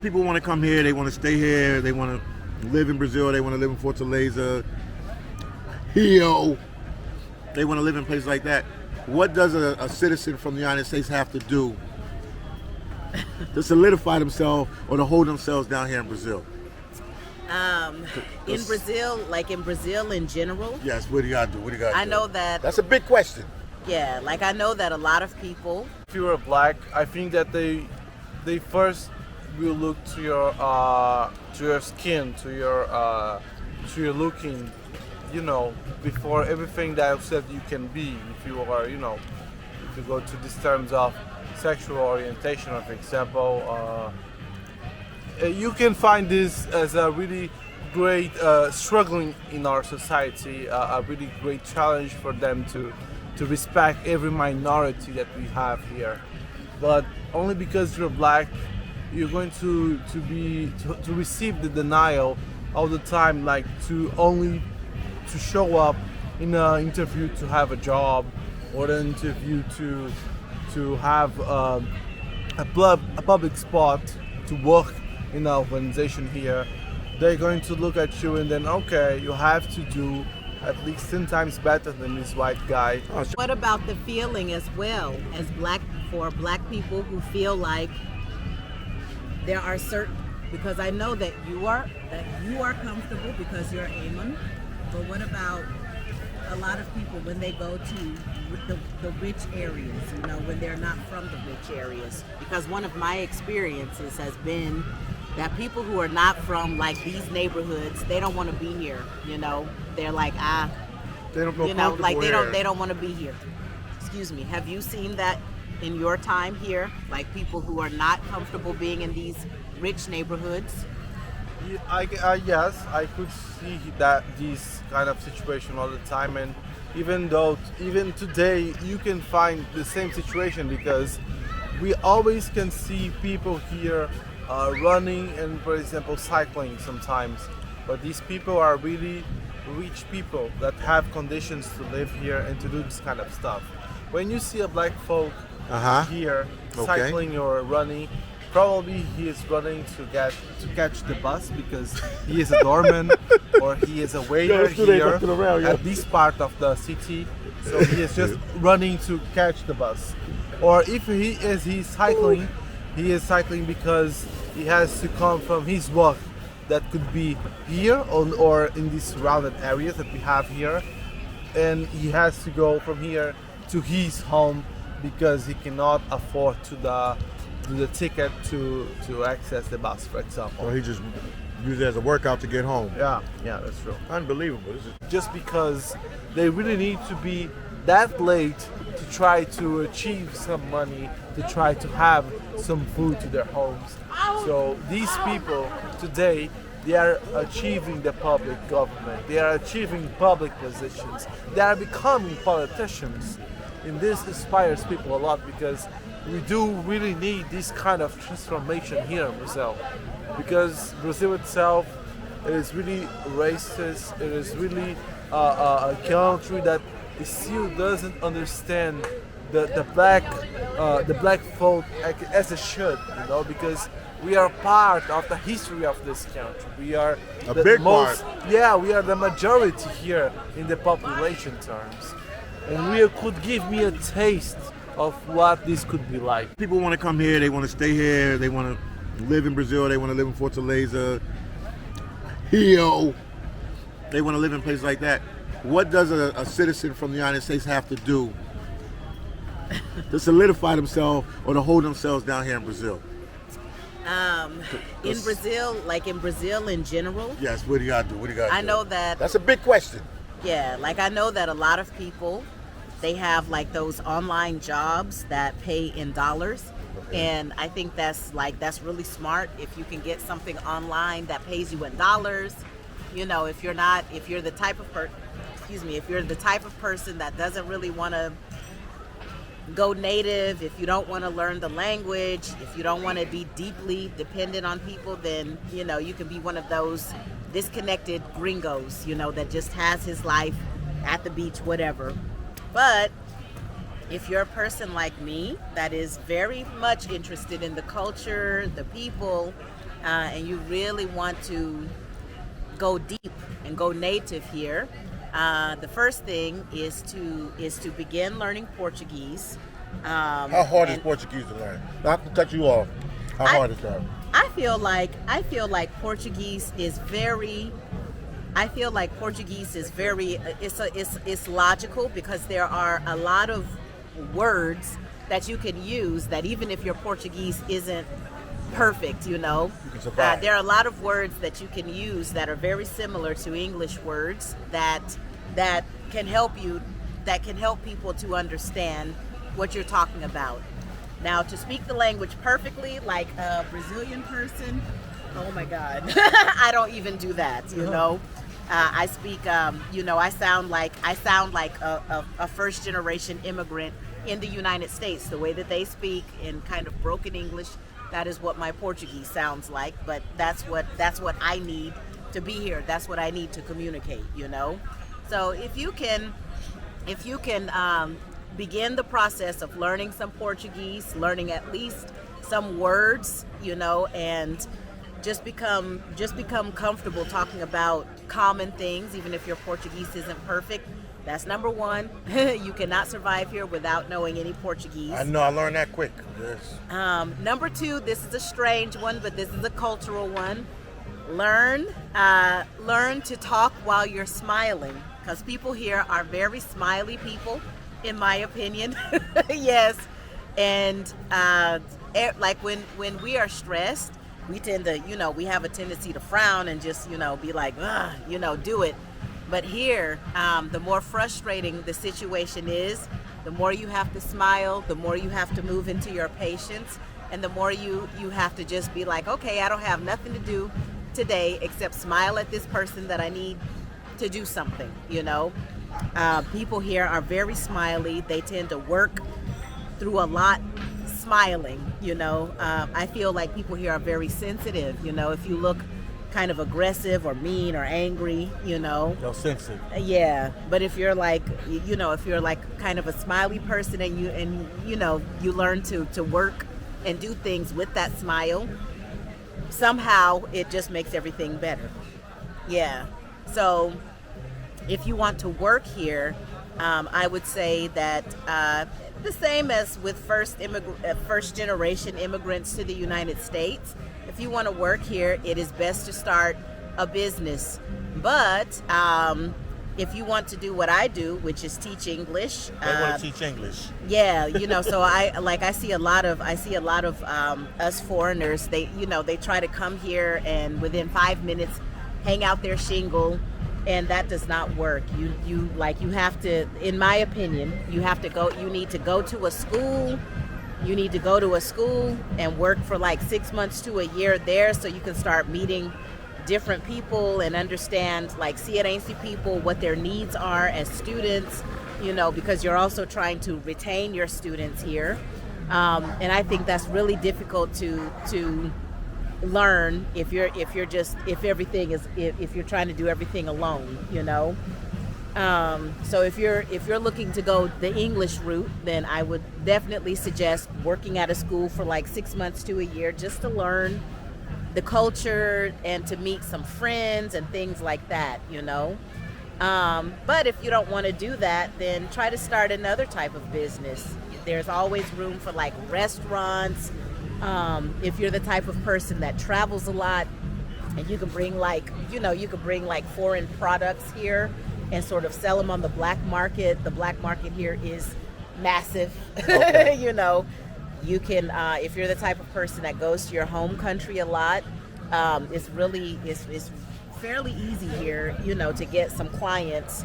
People want to come here, they want to stay here, they want to live in Brazil, they want to live in Fortaleza, Rio. They want to live in places like that. What does a citizen from the United States have to do to solidify themselves or to hold themselves down here in Brazil? In Brazil, like in Brazil in general. Yes, what do you got to do? What do you got to do? I know that. That's a big question. Yeah, like I know that a lot of people. If you are black, I think that they first will look to your skin, to your looking, you know, before everything that I've said you can be. If you are, you know, if you go to these terms of sexual orientation, for example, you can find this as a really great struggling in our society, a really great challenge for them to respect every minority that we have here. But only because you're black, you're going to receive the denial all the time, like to show up in an interview to have a job, or an interview to have a public spot to work in our organization here. They're going to look at you and then, okay, you have to do at least 10 times better than this white guy. What about the feeling as well as for black people who feel like there are certain, because I know that you are comfortable because you're Amun, but what about a lot of people when they go to the rich areas, you know, when they're not from the rich areas? Because one of my experiences has been that people who are not from like these neighborhoods, they don't want to be here, you know. They're like, they don't feel you know, like they here. don't want to be here. Excuse me. Have you seen that in your time here? Like people who are not comfortable being in these rich neighborhoods? Yes, I could see that this kind of situation all the time, and even today you can find the same situation, because we always can see people here running and, for example, cycling sometimes. But these people are really rich people that have conditions to live here and to do this kind of stuff. When you see a black folk here cycling or running, probably he is running to catch the bus because he is a doorman or he is a waiter here at this part of the city. So he is just running to catch the bus. Or if he's cycling, he is cycling because he has to come from his work. That could be here or in these surrounded areas that we have here, and he has to go from here to his home because he cannot afford to the ticket to access the bus, for example. Or he just use it as a workout to get home. Yeah, that's true. Unbelievable. Just because they really need to be that late to try to achieve some money, to try to have some food to their homes. So these people today, they are achieving the public government, they are achieving public positions, they are becoming politicians. And this inspires people a lot, because we do really need this kind of transformation here in Brazil. Because Brazil itself is really racist, it is really a country that still doesn't understand the black folk as it should, you know, because we are part of the history of this country. We are part. Yeah, we are the majority here in the population terms, and we could give me a taste of what this could be like. People want to come here, they want to stay here, they want to live in Brazil, they want to live in Fortaleza, Rio. They want to live in places like that. What does a citizen from the United States have to do to solidify themselves or to hold themselves down here in Brazil? In Brazil, like in Brazil in general. Yes, what do you got to do? What do you got to do? I know that. That's a big question. Yeah, like I know that a lot of people, they have like those online jobs that pay in dollars. And I think that's really smart if you can get something online that pays you in dollars. You know, if you're the type of person that doesn't really want to go native, if you don't want to learn the language, if you don't want to be deeply dependent on people, then, you know, you can be one of those disconnected gringos, you know, that just has his life at the beach, whatever. But if you're a person like me that is very much interested in the culture, the people, and you really want to go deep and go native here, the first thing is to begin learning Portuguese. How hard is Portuguese to learn? Not to cut you off. How hard is that? I feel like Portuguese is very. I feel like Portuguese is very. It's logical because there are a lot of words that you can use that even if your Portuguese isn't perfect, You can survive. there are a lot of words that you can use that are very similar to English words that can help people to understand what you're talking about. Now, to speak the language perfectly, like a Brazilian person, oh my God, I don't even do that. I speak. I sound like a first generation immigrant in the United States. The way that they speak in kind of broken English, that is what my Portuguese sounds like. But that's what I need to be here. That's what I need to communicate. So if you can begin the process of learning some Portuguese, learning at least some words, and just become comfortable talking about common things, even if your Portuguese isn't perfect. That's number one. You cannot survive here without knowing any Portuguese. I know, I learned that quick. Yes. Number two, this is a strange one, but this is a cultural one. Learn to talk while you're smiling, because people here are very smiley people, in my opinion. Yes. And like when we are stressed, we tend to, we have a tendency to frown and just, be like, do it. But here, the more frustrating the situation is, the more you have to smile, the more you have to move into your patience, and the more you have to just be like, okay, I don't have nothing to do today except smile at this person that I need to do something, People here are very smiley. They tend to work through a lot smiling, I feel like people here are very sensitive, if you look kind of aggressive or mean or angry, No sensitive. Yeah, but if you're like, if you're like kind of a smiley person and you learn to work and do things with that smile, somehow it just makes everything better. Yeah. So if you want to work here, I would say that the same as with first generation immigrants to the United States, if you want to work here, it is best to start a business. But if you want to do what I do, which is teach English, They want to teach English. yeah, so I see a lot of us foreigners. They try to come here and within 5 minutes hang out their shingle, and that does not work. You have to, in my opinion, you need to go to a school. You need to go to a school and work for like 6 months to a year there, so you can start meeting different people and understand like cearense people, what their needs are as students, because you're also trying to retain your students here. And I think that's really difficult to learn if you're trying to do everything alone, So if you're looking to go the English route, then I would definitely suggest working at a school for like 6 months to a year just to learn the culture and to meet some friends and things like that, But if you don't want to do that, then try to start another type of business. There's always room for like restaurants. If you're the type of person that travels a lot and you can bring like foreign products here and sort of sell them on the black market. The black market here is massive. Okay. You can, if you're the type of person that goes to your home country a lot, it's fairly easy here, to get some clients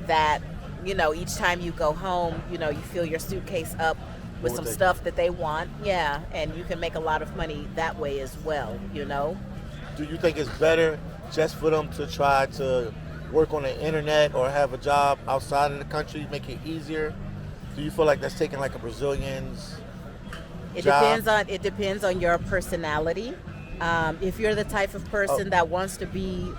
that, each time you go home, you fill your suitcase up with some stuff that they want. Yeah. And you can make a lot of money that way as well, Do you think it's better just for them to try to work on the internet or have a job outside of the country, make it easier? Do you feel like that's taking like a Brazilian's job? It depends on your personality. If you're the type of person that wants to be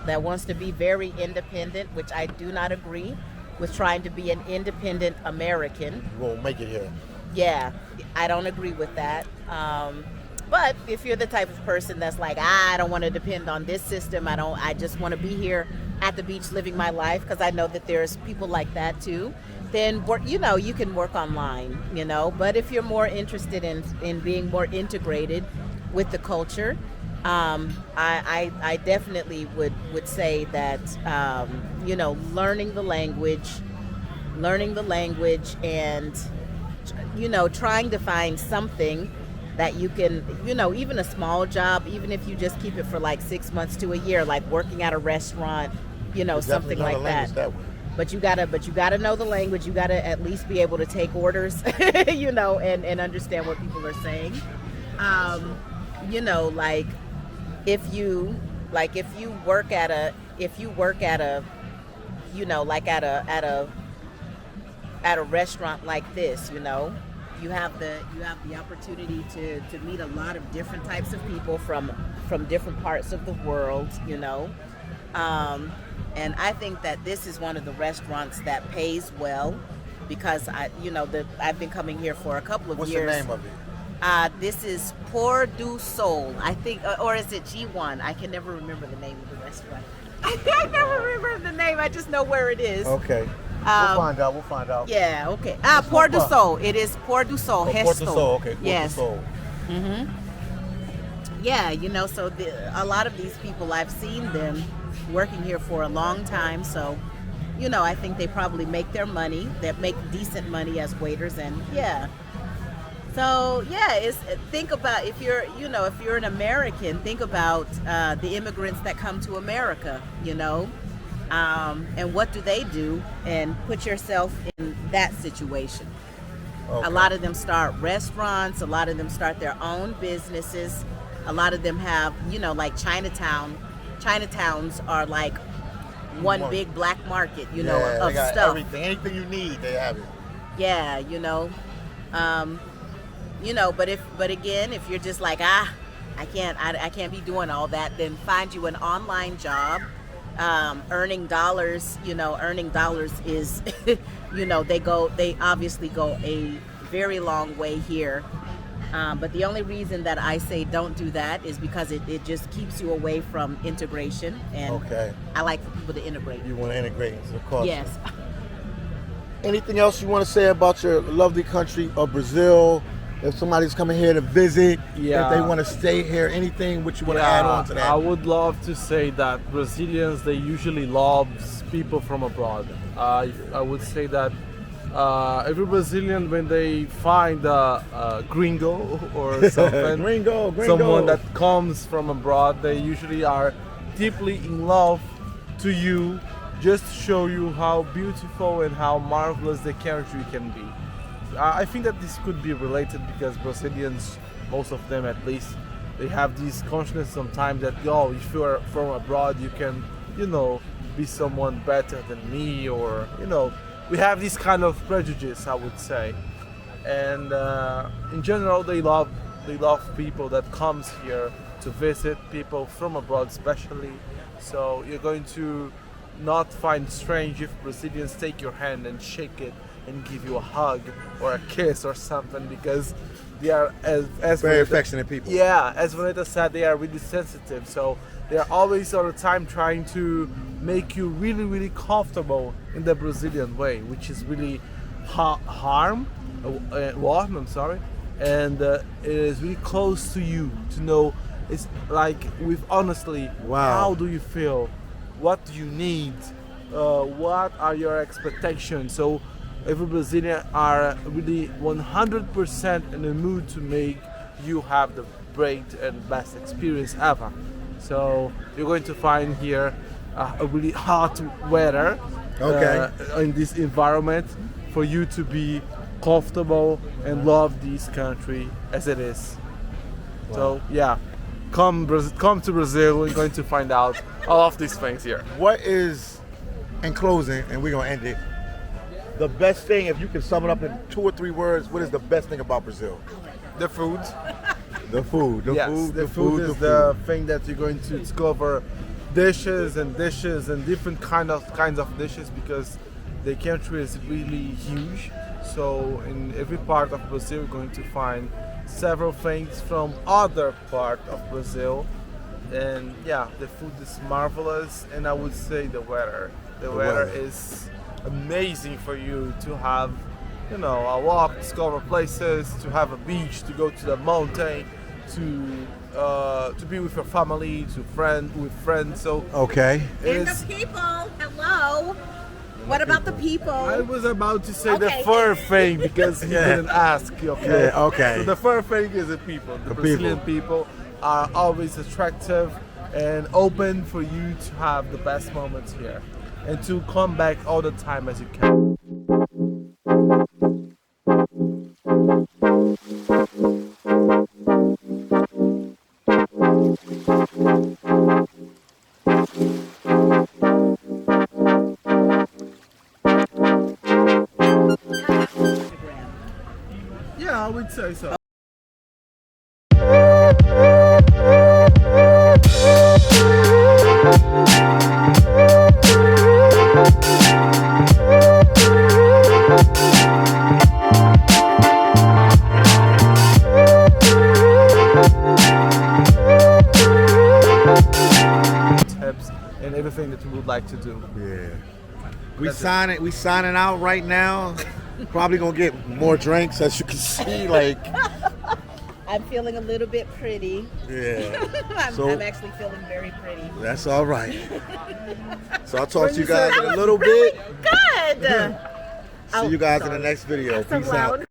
very independent, which I do not agree with trying to be an independent American. You won't make it here. Yeah, I don't agree with that. But if you're the type of person that's like, I don't want to depend on this system, I just want to be here at the beach living my life, because I know that there's people like that too, then you can work online, but if you're more interested in being more integrated with the culture, I definitely would say that learning the language and trying to find something that you can, even a small job, even if you just keep it for like 6 months to a year, like working at a restaurant, something like that. But you gotta know the language. You gotta at least be able to take orders, and understand what people are saying. Like if you work at a restaurant like this, you have the opportunity to meet a lot of different types of people from different parts of the world, and I think that this is one of the restaurants that pays well, because I've been coming here for a couple of years. What's the name of it? This is Port du Sol, I think, or is it G1? I can never remember the name of the restaurant. I never remember the name. I just know where it is. Okay. We'll find out. Yeah, okay. Port du Sol. It is Port du Sol. Port du Sol, okay. Port yes. du Sol. Mm-hmm. Yeah, so a lot of these people, I've seen them working here for a long time. So, I think they probably make their money. They make decent money as waiters, and yeah. So yeah, think about if you're an American, think about the immigrants that come to America, and what do they do, and put yourself in that situation. Okay. A lot of them start restaurants, a lot of them start their own businesses, a lot of them have, like Chinatowns are like one big black market, of they got stuff. Anything you need, they have it. Yeah, but again, if you're just like, I can't be doing all that, then find you an online job. Earning dollars is, they obviously go a very long way here. But the only reason that I say don't do that is because it just keeps you away from integration. And okay. I like for people to integrate. You want to integrate into the culture. Yes. Anything else you want to say about your lovely country of Brazil? If somebody's coming here to visit, if they want to stay here, anything what you want to add on to that? I would love to say that Brazilians, they usually love people from abroad. I would say that every Brazilian, when they find a gringo or something, gringo. someone that comes from abroad, they usually are deeply in love to you, just to show you how beautiful and how marvelous the country can be. I think that this could be related because Brazilians, most of them at least, they have this consciousness sometimes that, if you are from abroad, you can, be someone better than me, or, we have this kind of prejudice, I would say. And in general, they love people that comes here to visit, people from abroad especially. So you're going to not find strange if Brazilians take your hand and shake it and give you a hug or a kiss or something, because they are as very affectionate people. Yeah, as Vonetta said, they are really sensitive, so they are always all the time trying to make you really, really comfortable in the Brazilian way, which is really warm, and it is really close to you to know. It's like with honestly, how do you feel? What do you need? What are your expectations? So every Brazilian are really 100% in the mood to make you have the great and best experience ever. So you're going to find here a really hot weather in this environment for you to be comfortable and love this country as it is. Wow. So yeah, come to Brazil. We're going to find out all of these things here. What is, in closing, and we're going to end it, the best thing, if you can sum it up in 2 or 3 words, what is the best thing about Brazil? The food. The food. The food is the thing that you're going to discover. Dishes and different kinds of dishes, because the country is really huge. So in every part of Brazil, you're going to find several things from other part of Brazil. And yeah, the food is marvelous, and I would say the weather. The weather is amazing for you to have, you know, a walk, discover places, to have a beach, to go to the mountain, to be with your family, with friends. So Okay. And the people, hello. What about the people? I was about to say the Okay. fur thing because he didn't ask. Okay. Yeah, okay. So the fur thing is the people. The Brazilian people are always attractive and open for you to have the best moments here and to come back all the time as you can. Yeah, I would say so. Tips and everything that you would like to do. Yeah. We signing out right now. Probably gonna get more drinks, as you can see. Like, I'm feeling a little bit pretty. yeah. I'm actually feeling very pretty. That's all right. So I'll talk to you guys in a little bit. Good. See you guys in the next video. So Peace out. loud.